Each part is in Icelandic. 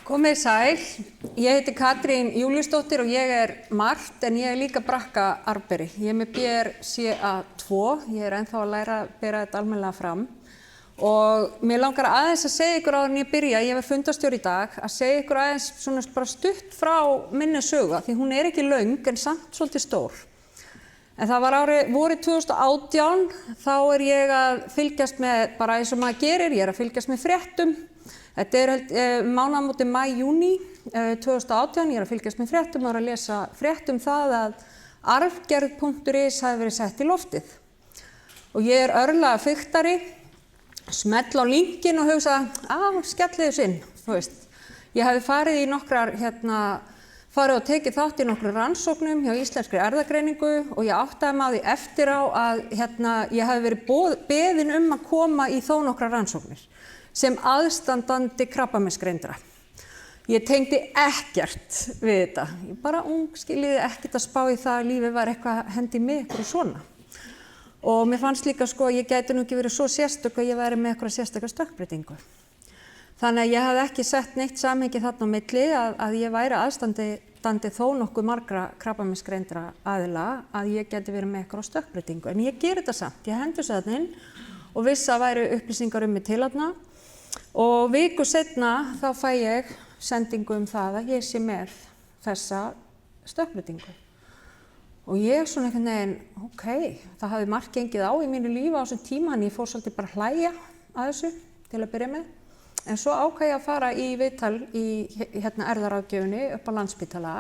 Komið sæl, ég heiti Katrín Júlíusdóttir og ég margt en ég líka brakkaarfberi. Ég með BRCA2, ég ennþá að læra að bera þetta almennilega fram. Og mér langar aðeins að segja ykkur áður en ég byrja, ég fundarstjóri í dag, að segja ykkur aðeins svona bara stutt frá minni sögu, því hún ekki löng en samt svolítið stór. En það var vorið 2018, þá ég að fylgjast með, bara eins og maður gerir, ég að fylgjast með fréttum. Þetta mánaðamótin maí-júní 2018, ég að fylgjast með fréttum og að lesa fréttum það að arfgerð.is hafi verið sett í loftið. Og ég örlaga fiktari, smell á linkin og hugsa, skellið þess inn, þú veist. Ég hafi farið í nokkrar, farið og tekið þátt í nokkru rannsóknum hjá Íslenskri erfðagreiningu og ég áttaði mig á því eftir á að ég hafi verið beðin að koma í þó nokkrar rannsóknir sem aðstandandi krabbameinsgreindra. Ég tengdi ekkert við þetta. Ég bara skiljiði ekkert að spá í það að lífið var eitthvað hendi með ykkur og svona. Og mér fannst líka að ég gæti nú ekki verið svo sérstök að ég væri með eitthvað sérstakar stökkbreytingu. Þannig að ég hafði ekki sett neitt samhengi þarna á milli að ég væri aðstandandi þó nokkuð margra krabbameinsgreindra aðila að ég gæti verið með eitthvað stökkbreytingu. En ég ger þetta samt. Ég hendi þess inn og vissi að væri upplýsingar mig til þarna. Og viku seinna þá fæ ég sendingu það að ég sé með þessa stökkbreytingu. Og ég svona einhvern veginn, það hafði margt gengið á í mínu lífi á þessum tíma, en ég fór svolítið bara að hlæja að þessu til að byrja með. En svo ákvað ég að fara í viðtal í erfðaráðgjöfinni upp á Landspítala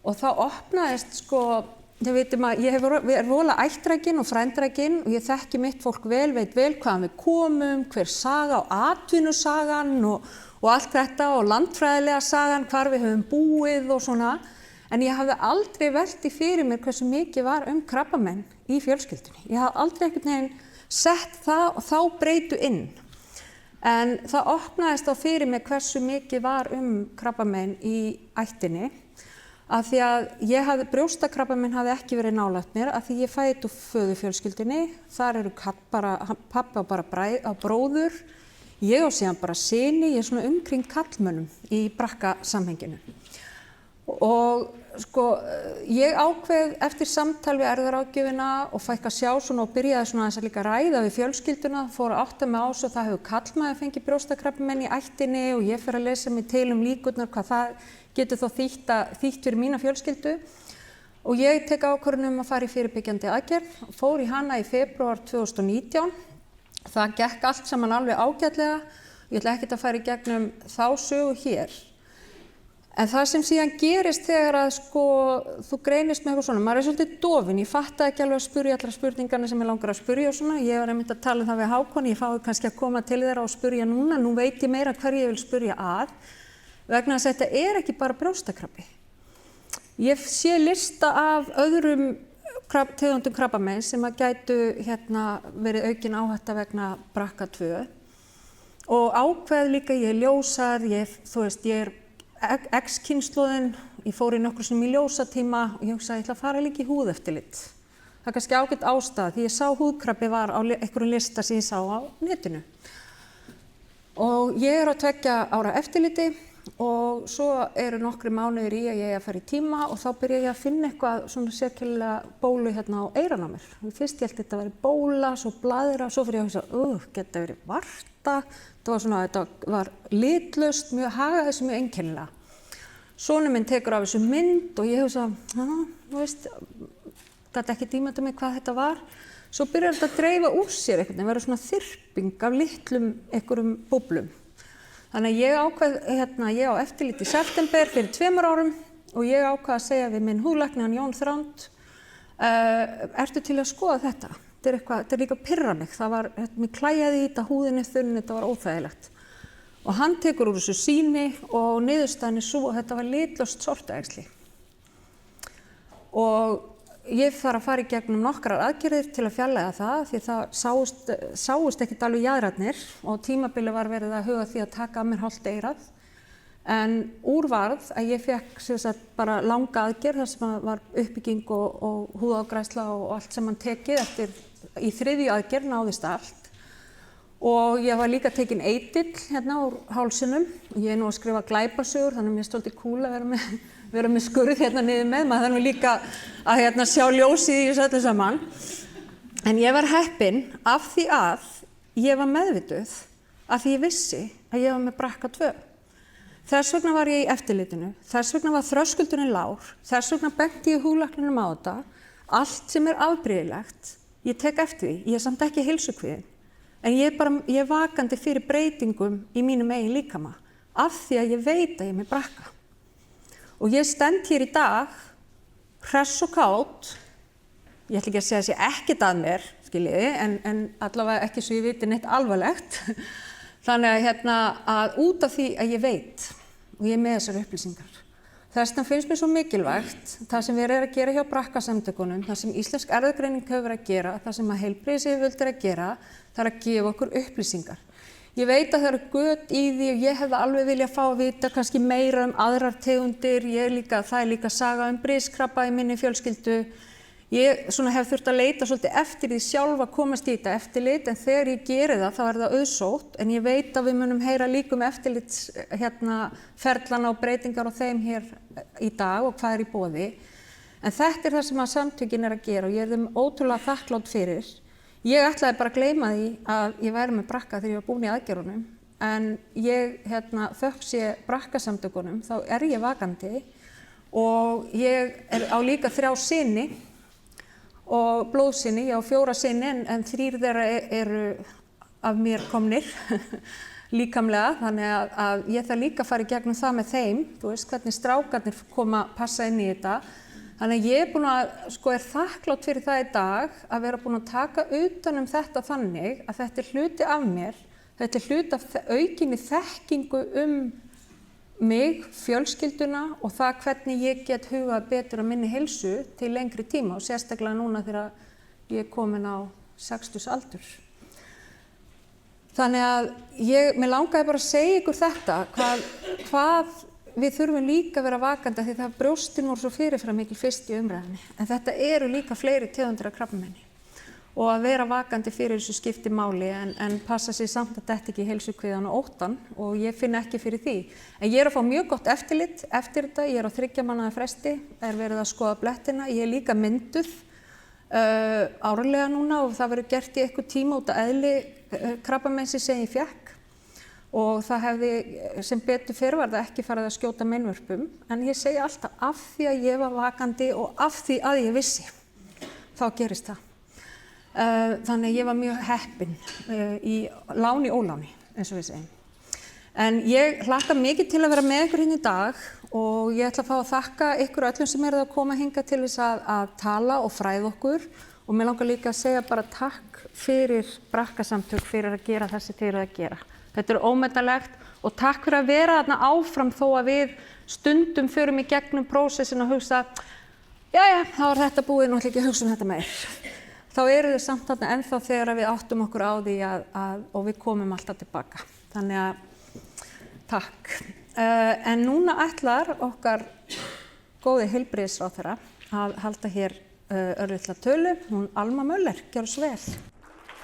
og þá opnaðist þið vitum að ég voðalega ættrækin og frændrækin og ég þekki mitt fólk vel, veit vel hvaðan við komum, hver saga og atvinnusagan og allt þetta og landfræðilega sagan, hvar við höfum búið og svona. En ég hafði aldrei velt fyrir mér hversu mikið var krabbamein í fjölskyldunni. Ég hafði aldrei einhvern veginn sett það og þá breytu inn. En það opnaðist á fyrir mér hversu mikið var krabbamein í ættinni. Af því að brjóstakrabbamein hafði ekki verið nálægt mér, af því ég fæði úr föðurfjölskyldunni. Þar eru pabbi og bara bróður. Ég á síðan bara syni, ég svona umkring karlmönnum í brakkasamhenginu. Og ég ákveð eftir samtal við erfðaráðgjöfina og fækk að sjá svona og byrjaði svona þess að líka ræða við fjölskylduna, fór að átta mig á svo það hefur karlmaður fengið brjóstakrabbamein í ættinni og ég fer að lesa mig til líkurnar hvað það getur þó þýtt fyrir mína fjölskyldu. Og ég tek ákvörðun að fara í fyrirbyggjandi aðgerð, fór í hana í febrúar 2019. Það gekk allt saman alveg ágætlega, ég ætla ekkert að fara í gegnum þá sögu hér. En það sem síðan gerist þegar að þú greinist með eitthvað svona, maður svolítið dofin, ég fattaði ekki alveg að spyrja allar spurningarna sem ég langar að spyrja og svona. Ég var einmitt að tala það við Hákon, ég fái kannski að koma til þeirra og spyrja núna, nú veit ég meira hverju ég vil spyrja að, vegna þess að þetta ekki bara brjóstakrabbi. Ég sé lista af öðrum tegundum krabbamein sem að gætu verið aukin áhætta vegna BRCA2 og ákveð líka ég ljósar, ég X-kynslóðin, ég fór í nokkru sem í ljósatíma og ég hugsaði ég ætla að fara líka í húðeftirlit. Það kannski ágætt ástæða því ég sá húðkrabbi var á einhverjum lista sem ég sá á netinu. Og ég á 2 ára eftirliti og svo eru nokkri mánuðir í að ég að fara í tíma og þá byrja ég að finna eitthvað svona sérkennilega bólu á eyran á mér. Fyrst ég held þetta væri bóla, svo blaðra, svo fyrir ég að hugsa, geta verið varta. Þetta var litlaust, mjög hagaði þessu mjög einkennilega. Sonur minn tekur af þessu mynd og ég hugsa, gat ekki ímyndað mig hvað þetta var. Svo byrjar þetta að dreifa úr sér einhvern veginn, verður svona þyrping af litlum einhverjum búblum. Þannig að ég ákvað, ég á eftirlit í september fyrir 2 árum og ég ákvað að segja við minn húðlækni, Jón Þránd, ertu til að skoða þetta? Þetta líka að pirra mig, mér klæjaði í þetta, húðinni þunn, þetta var óþægilegt. Og hann tekur úr þessu sýni og niðurstaðan svo að þetta var litlaust sortuæxli. Og ég þarf að fara í gegnum nokkrar aðgerðir til að fjarlægja það, því það sáust ekkert alveg jaðrarnir og tímabili var verið að huga því að taka af mér hálft eyrað. En úr varð að ég fekk bara langa aðgerð þar sem var uppbygging og húðafgræðsla og allt sem hann tekið eftir í 3. aðgerð náðist allt. og ég var líka tekin eitill hérna úr hálsinum. Ég nú að skrifa glæpasögur, þannig að mér stolti kúl að vera með skurð hérna niður með. Maður þarf nú líka að sjá ljósið í þessu öllu saman. En ég var heppin af því að ég var meðvituð, af því ég vissi að ég var með BRCA2. Þess vegna var ég í eftirlitinu, þess vegna var þröskuldurinn lágur, þess vegna benti ég huglækninum á þetta. Allt sem afbrigðilegt, ég tek eftir því, ég er samt ekki heilsukvíðin. En ég er vakandi fyrir breytingum í mínum eigin líkama, af því að ég veit að ég er með BRCA. Og ég stend hér í dag, hress og kát, ég ætla ekki að segja að sé ekkert að mér, skiljiði, en allavega ekki svo ég viti neitt alvarlegt. Þannig að út af því að ég veit og ég er með þessar upplýsingar. Þess vegna finnst mér svo mikilvægt það sem við erum að gera hjá BRCA-samtökunum, það sem Íslensk erfðagreining hefur verið að gera, það sem heilbrigðisyfirvöld eru að gera, það er að gefa okkur upplýsingar. Ég veit að það eru göt í því og ég hefði alveg viljað fá að vita kannski meira aðrar tegundir. Það er líka saga briskrabba í minni fjölskyldu. Ég hef þurft að leita svolítið eftir því sjálf að komast í þetta eftirlit, en þegar ég geri það þá er það auðsótt, en ég veit að við munum heyra líka eftirlitsferlana og breytingar á þeim hér í dag og hvað í boði. En þetta það sem samtökin að gera og ég þeim ótrúlega þakklát fyrir. Ég ætlaði bara að gleyma því að ég væri með BRCA þegar ég var búin í aðgerðunum, en ég þökk sé BRCA-samtökunum, þá er ég vakandi og ég á líka 3 syni og blóðsyni, ég á 4 syni en 3 þeirra eru af mér komnir líkamlega, þannig að ég þarf líka að fara í gegnum það með þeim, þú veist hvernig strákarnir koma að passa inn í þetta. Þannig að ég er búin að, er þakklátt fyrir það í dag að vera búin að taka utan þetta þannig að þetta er hluti af mér, þetta er hluti af aukinni þekkingu mig, fjölskylduna og það hvernig ég get hugað betur að minni heilsu til lengri tíma og sérstaklega núna þegar ég er komin á 60 aldur. Þannig að mér langaði bara að segja ykkur þetta, hvað við þurfum líka að vera vakandi því það brjóstin voru svo fyrirfram mikil fyrst í umræðinni. En þetta eru líka fleiri tegundir af krabbameini og að vera vakandi fyrir þessu skipti máli en passa sig samt að þetta ekki í heilsukvíðan og óttan og ég finn ekki fyrir því. En ég er að fá mjög gott eftirlit eftir þetta, ég er á 3 mánaða fresti, er verið að skoða blettina, ég er líka mynduð árlega núna og það verður gert í eitthvað tíma út af eðli krabbameinsi sem ég fékk og það hefði sem betur fyrr var það ekki farið að skjóta meinvörpum en ég segi alltaf af því að ég var vakandi og af því að ég vissi, þá gerist það. Þannig að ég var mjög heppin í láni óláni, eins og við segjum. En ég hlakka mikið til að vera með ykkur hérna í dag og ég ætla að fá að þakka ykkur öllum sem eruð að koma hingað til þess að tala og fræða okkur og mér langar líka að segja bara takk fyrir BRCA-samtök fyrir að gera það sem þið eruð að gera. Þetta ómetanlegt og takk fyrir að vera þarna áfram þó að við stundum förum í gegnum prósessin og hugsa jæja, þá er þetta búið, nú ætla ekki að hugsa þetta meir. Þá eru þau samt þarna ennþá þegar við áttum okkur á því og við komum alltaf tilbaka. Þannig að takk. En núna ætlar okkar góði heilbrigðisráðherra að halda hér örlitla tölu, hún Alma Möller, gjörðu svo vel.